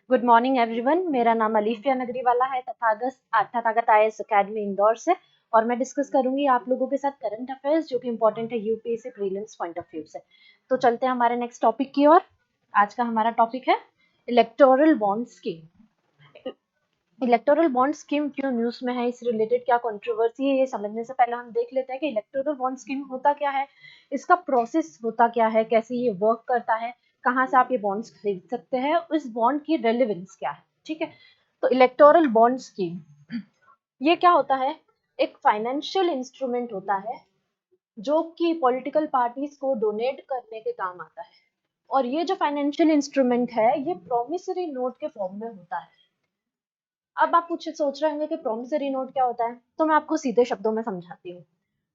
Good morning everyone. मेरा नाम अलीफिया नगरीवाला है तथागत आईएएस अकेडमी इंदौर से, और मैं डिस्कस करूंगी आप लोगों के साथ करंट अफेयर्स जो कि इंपॉर्टेंट है UPSC prelims point of view से। तो चलते हैं हमारे नेक्स्ट टॉपिक की ओर। आज का हमारा टॉपिक है electoral bond scheme. Electoral bond scheme क्यों न्यूज में है, इस रिलेटेड क्या कंट्रोवर्सी है, ये समझने से पहले हम देख लेते हैं कि इलेक्टोरल बॉन्ड स्कीम होता क्या है, इसका प्रोसेस होता क्या है, कैसे ये वर्क करता है, कहाँ से आप ये बॉन्ड्स खरीद सकते हैं, इस बॉन्ड की रेलेवेंस क्या है। ठीक है, तो इलेक्टोरल बॉन्ड स्कीम ये क्या होता है, एक फाइनेंशियल इंस्ट्रूमेंट होता है जो कि पॉलिटिकल पार्टीज को डोनेट करने के काम आता है। और ये जो फाइनेंशियल इंस्ट्रूमेंट है ये प्रोमिसरी नोट के फॉर्म में होता है। अब आप कुछ सोच रहे होंगे कि प्रोमिसरी नोट क्या होता है, तो मैं आपको सीधे शब्दों में समझाती हूँ।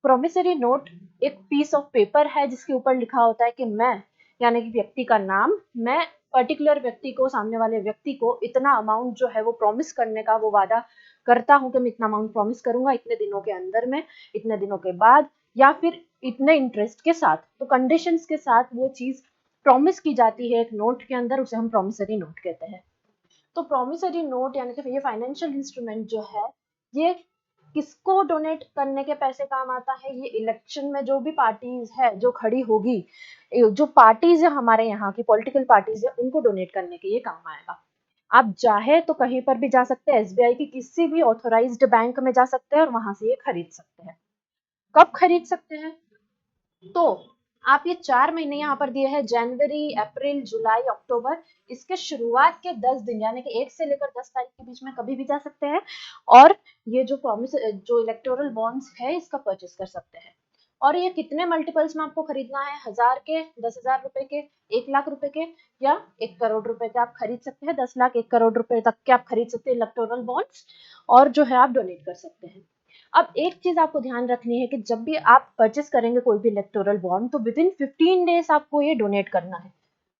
प्रोमिसरी नोट एक पीस ऑफ पेपर है जिसके ऊपर लिखा होता है कि मैं, यानी कि व्यक्ति का नाम, मैं पर्टिकुलर व्यक्ति को, सामने वाले व्यक्ति को इतना अमाउंट जो है वो प्रॉमिस करने का वो वादा करता हूँ कि मैं इतना अमाउंट प्रॉमिस करूंगा इतने दिनों के अंदर में, इतने दिनों के बाद, या फिर इतने इंटरेस्ट के साथ। तो कंडीशंस के साथ वो चीज प्रॉमिस की जाती है एक नोट के अंदर, उसे हम प्रोमिसरी नोट कहते हैं। तो प्रोमिसरी नोट यानी कि ये फाइनेंशियल इंस्ट्रूमेंट जो है ये किसको डोनेट करने के पैसे काम आता है, ये इलेक्शन में जो भी पार्टीज है जो खड़ी होगी, जो पार्टीज है हमारे यहाँ की पॉलिटिकल पार्टीज है उनको डोनेट करने के ये काम आएगा। आप चाहे तो कहीं पर भी जा सकते हैं, एसबीआई की किसी भी ऑथोराइज्ड बैंक में जा सकते हैं और वहां से ये खरीद सकते हैं। कब खरीद सकते हैं, तो आप ये 4 महीने यहाँ पर दिए हैं, जनवरी, अप्रैल, जुलाई, अक्टूबर, इसके शुरुआत के 10 दिन यानी कि 1 से लेकर 10 तारीख के बीच में कभी भी जा सकते हैं और ये जो प्रॉमिस, जो इलेक्टोरल बॉन्ड्स है इसका परचेस कर सकते हैं। और ये कितने मल्टीपल्स में आपको खरीदना है, 1000 के, 10,000 रुपए के, 1 लाख रुपए के, या 1 करोड़ रुपए के आप खरीद सकते हैं। 10 लाख, 1 करोड़ रुपए तक के आप खरीद सकते हैं इलेक्टोरल बॉन्ड्स, और जो है आप डोनेट कर सकते हैं। अब एक चीज आपको ध्यान रखनी है कि जब भी आप परचेस करेंगे कोई भी इलेक्टोरल बॉन्ड, तो विद इन 15 डेज आपको ये डोनेट करना है।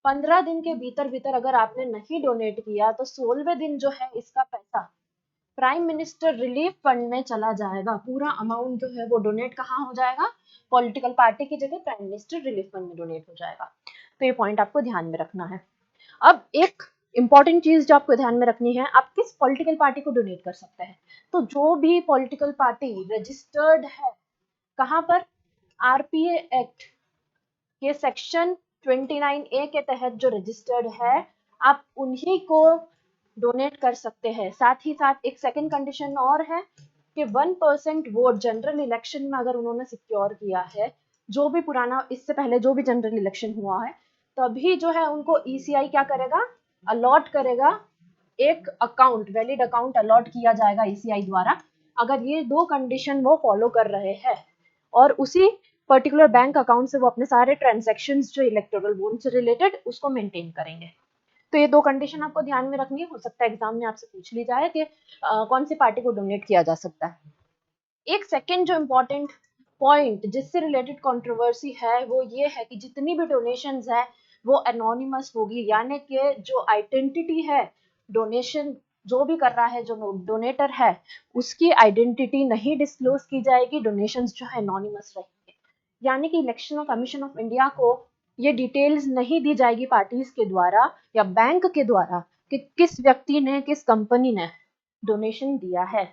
15 दिन के भीतर भीतर अगर आपने नहीं डोनेट किया तो 16वें दिन जो है इसका पैसा प्राइम मिनिस्टर रिलीफ फंड में चला जाएगा। पूरा अमाउंट जो है वो डोनेट कहाँ हो जाएगा, पॉलिटिकल पार्टी की जगह प्राइम मिनिस्टर रिलीफ फंड में डोनेट हो जाएगा। तो ये पॉइंट आपको ध्यान में रखना है। अब एक इंपॉर्टेंट चीज जो आपको ध्यान में रखनी है, आप किस पॉलिटिकल पार्टी को डोनेट कर सकते हैं। तो जो भी पॉलिटिकल पार्टी रजिस्टर्ड है, कहां पर, आरपीए एक्ट के सेक्शन 29A के तहत जो रजिस्टर्ड है, आप उन्हीं को डोनेट कर सकते हैं। साथ ही साथ एक सेकंड कंडीशन और है कि 1% वोट जनरल इलेक्शन में अगर उन्होंने सिक्योर किया है, जो भी पुराना, इससे पहले जो भी जनरल इलेक्शन हुआ है, तभी जो है उनको ईसीआई क्या करेगा, अलॉट करेगा, एक अकाउंट, वैलिड अकाउंट अलॉट किया जाएगा ईसीआई द्वारा। अगर ये दो कंडीशन वो फॉलो कर रहे हैं और उसी पर्टिकुलर बैंक अकाउंट से वो अपने सारे ट्रांजैक्शंस जो इलेक्टोरल बॉन्ड से रिलेटेड उसको मेंटेन करेंगे। तो ये दो कंडीशन आपको ध्यान में रखनी है। हो सकता है एग्जाम में आपसे पूछ ली जाए कि कौन सी पार्टी को डोनेट किया जा सकता है। एक सेकेंड जो इम्पोर्टेंट पॉइंट जिससे रिलेटेड कंट्रोवर्सी है वो ये है कि जितनी भी डोनेशंस है वो एनोनिमस होगी, यानी कि जो आइडेंटिटी है, डोनेशन जो भी कर रहा है, जो डोनेटर है, उसकी आइडेंटिटी नहीं डिस्क्लोज की जाएगी, डोनेशंस जो है एनोनिमस रहेंगे। यानी कि इलेक्शन कमीशन ऑफ इंडिया को ये डिटेल्स नहीं दी जाएगी पार्टीज के द्वारा या बैंक के द्वारा कि किस व्यक्ति ने, किस कंपनी ने डोनेशन दिया है।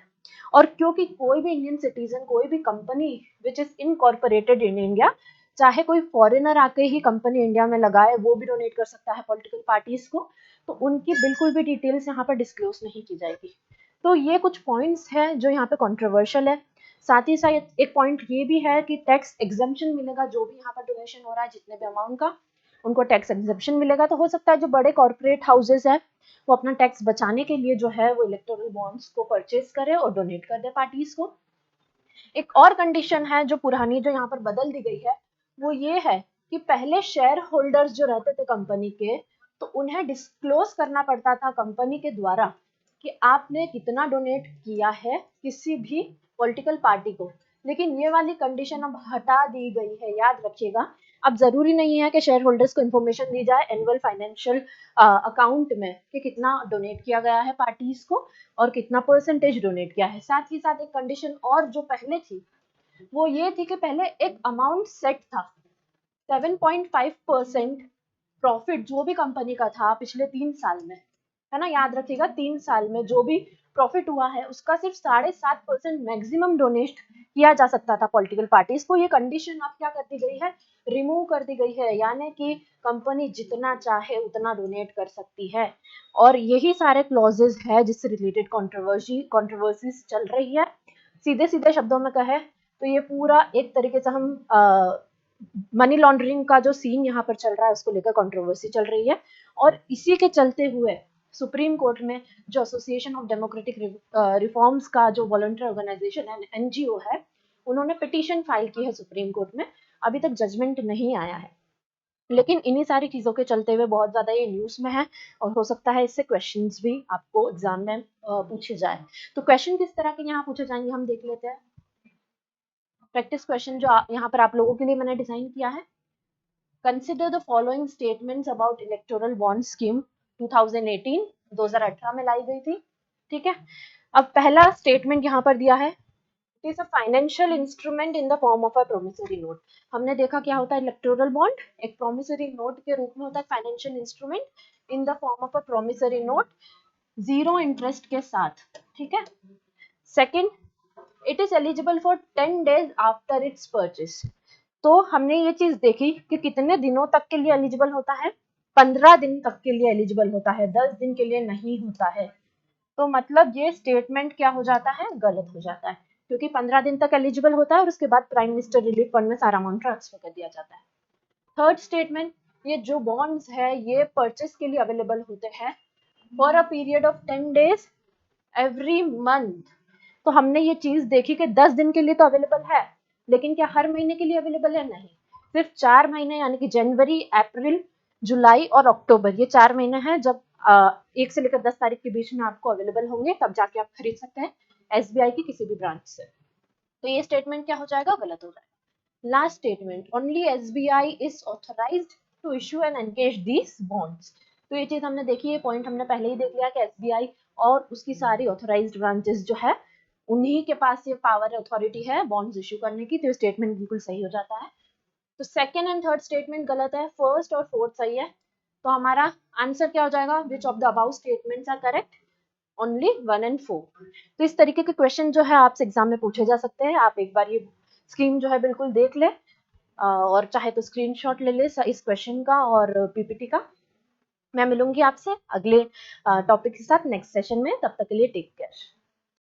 और क्योंकि कोई भी इंडियन सिटीजन, कोई भी company which is incorporated in India, चाहे कोई फॉरेनर आके ही कंपनी इंडिया में लगाए, वो भी डोनेट कर सकता है पॉलिटिकल पार्टीज को, तो उनकी बिल्कुल भी डिटेल्स यहाँ पर डिस्क्लोज नहीं की जाएगी। तो ये कुछ पॉइंट्स हैं जो यहाँ पे कंट्रोवर्शियल है। साथ ही साथ एक पॉइंट ये भी है कि टैक्स एग्जम्पशन मिलेगा, जो भी यहाँ पर डोनेशन हो रहा है जितने भी अमाउंट का, उनको टैक्स एग्जम्पशन मिलेगा। तो हो सकता है जो बड़े कॉर्पोरेट हाउसेस है वो अपना टैक्स बचाने के लिए जो है वो इलेक्टोरल बॉन्ड्स को परचेज करे और डोनेट कर दे पार्टीज को। एक और कंडीशन है जो पुरानी, जो यहाँ पर बदल दी गई है, वो ये है कि पहले शेयर होल्डर्स जो रहते थे कंपनी के, तो उन्हें डिस्क्लोज करना पड़ता था कंपनी के द्वारा कि आपने कितना डोनेट किया है किसी भी पॉलिटिकल पार्टी को। लेकिन ये वाली कंडीशन अब हटा दी गई है, याद रखिएगा। अब जरूरी नहीं है कि शेयर होल्डर्स को इन्फॉर्मेशन दी जाए एनुअल फाइनेंशियल अकाउंट में कि कितना डोनेट किया गया है पार्टीज को और कितना परसेंटेज डोनेट किया है। साथ ही साथ एक कंडीशन और जो पहले थी वो ये थी कि पहले एक अमाउंट सेट था, 7.5% प्रॉफिट जो भी कंपनी का था पिछले 3 साल में, है ना, याद रखिएगा 3 साल में जो भी प्रॉफिट हुआ है उसका सिर्फ 7.5% मैक्सिमम डोनेट किया जा सकता था पॉलिटिकल पार्टीज को। ये कंडीशन अब क्या कर दी गई है, रिमूव कर दी गई है, यानी कि कंपनी जितना चाहे उतना डोनेट कर सकती है। और यही सारे क्लॉजेज है जिससे रिलेटेड कंट्रोवर्सीज चल रही है। सीधे सीधे शब्दों में कहे तो ये पूरा एक तरीके से हम मनी लॉन्ड्रिंग का जो सीन यहाँ पर चल रहा है उसको लेकर कंट्रोवर्सी चल रही है। और इसी के चलते हुए सुप्रीम कोर्ट में जो एसोसिएशन ऑफ डेमोक्रेटिक रिफॉर्म्स का जो वॉलंटियर ऑर्गेनाइजेशन है, एनजीओ है, उन्होंने पिटीशन फाइल की है सुप्रीम कोर्ट में। अभी तक जजमेंट नहीं आया है, लेकिन इन्हीं सारी चीजों के चलते हुए बहुत ज्यादा ये न्यूज में है और हो सकता है इससे क्वेश्चंस भी आपको एग्जाम में पूछे जाए। तो क्वेश्चन किस तरह के यहाँ पूछे जाएंगे हम देख लेते हैं। प्रैक्टिस क्वेश्चन जो यहाँ पर आप लोगों के लिए मैंने डिजाइन किया है। Consider the following statements about electoral bond scheme 2018, 2018 में लाई गई थी। ठीक है, अब पहला स्टेटमेंट यहाँ पर दिया है, it is a financial instrument in the form of a promissory note. हमने देखा क्या होता है इलेक्टोरल बॉन्ड, एक प्रोमिसरी नोट के रूप में होता है, financial instrument in the form of a promissory note, zero interest के साथ। ठीक है, second, it is eligible for 10 days after it's purchase. तो हमने ये चीज देखी कि कितने दिनों तक के लिए एलिजिबल होता है, 15 दिन तक के लिए एलिजिबल होता है, 10 दिन के लिए नहीं होता है। तो मतलब ये स्टेटमेंट क्या हो जाता है, गलत हो जाता है, क्योंकि 15 दिन तक एलिजिबल होता है और उसके बाद प्राइम मिनिस्टर रिलीफ फंड में सारा अमाउंट ट्रांसफर कर दिया जाता है। थर्ड स्टेटमेंट, ये जो बॉन्ड्स है ये परचेस के लिए अवेलेबल होते हैं for a period of 10 days every month. तो हमने ये चीज देखी कि 10 दिन के लिए तो अवेलेबल है, लेकिन क्या हर महीने के लिए अवेलेबल है, नहीं, सिर्फ 4 महीने यानी कि जनवरी, अप्रैल, जुलाई और अक्टूबर, ये 4 महीने हैं जब 1 से लेकर 10 तारीख के बीच में आपको अवेलेबल होंगे, तब जाके आप खरीद सकते हैं एसबीआई की किसी भी ब्रांच से। तो ये स्टेटमेंट क्या हो जाएगा, गलत हो जाएगा। Last statement, only SBI is authorised to issue and encash these bonds. तो ये चीज हमने देखी, ये पॉइंट हमने पहले ही देख लिया कि एसबीआई और उसकी सारी ऑथराइज्ड ब्रांचेस जो है उन्हीं के पास ये पावर अथॉरिटी है बॉन्ड्स इशू करने की। तो स्टेटमेंट बिल्कुल सही हो जाता है। तो सेकंड एंड थर्ड स्टेटमेंट गलत है, फर्स्ट और फोर्थ सही है। तो हमारा आंसर क्या हो जाएगा, which of the about statements are correct, only 1 and 4। तो इस तरीके के क्वेश्चन जो है आपसे एग्जाम में पूछे जा सकते हैं। आप एक बार ये स्कीम जो है बिल्कुल देख ले और चाहे तो स्क्रीनशॉट ले ले इस क्वेश्चन का और पीपीटी का। मैं मिलूंगी आपसे अगले टॉपिक के साथ नेक्स्ट सेशन में, तब तक के लिए टेक केयर।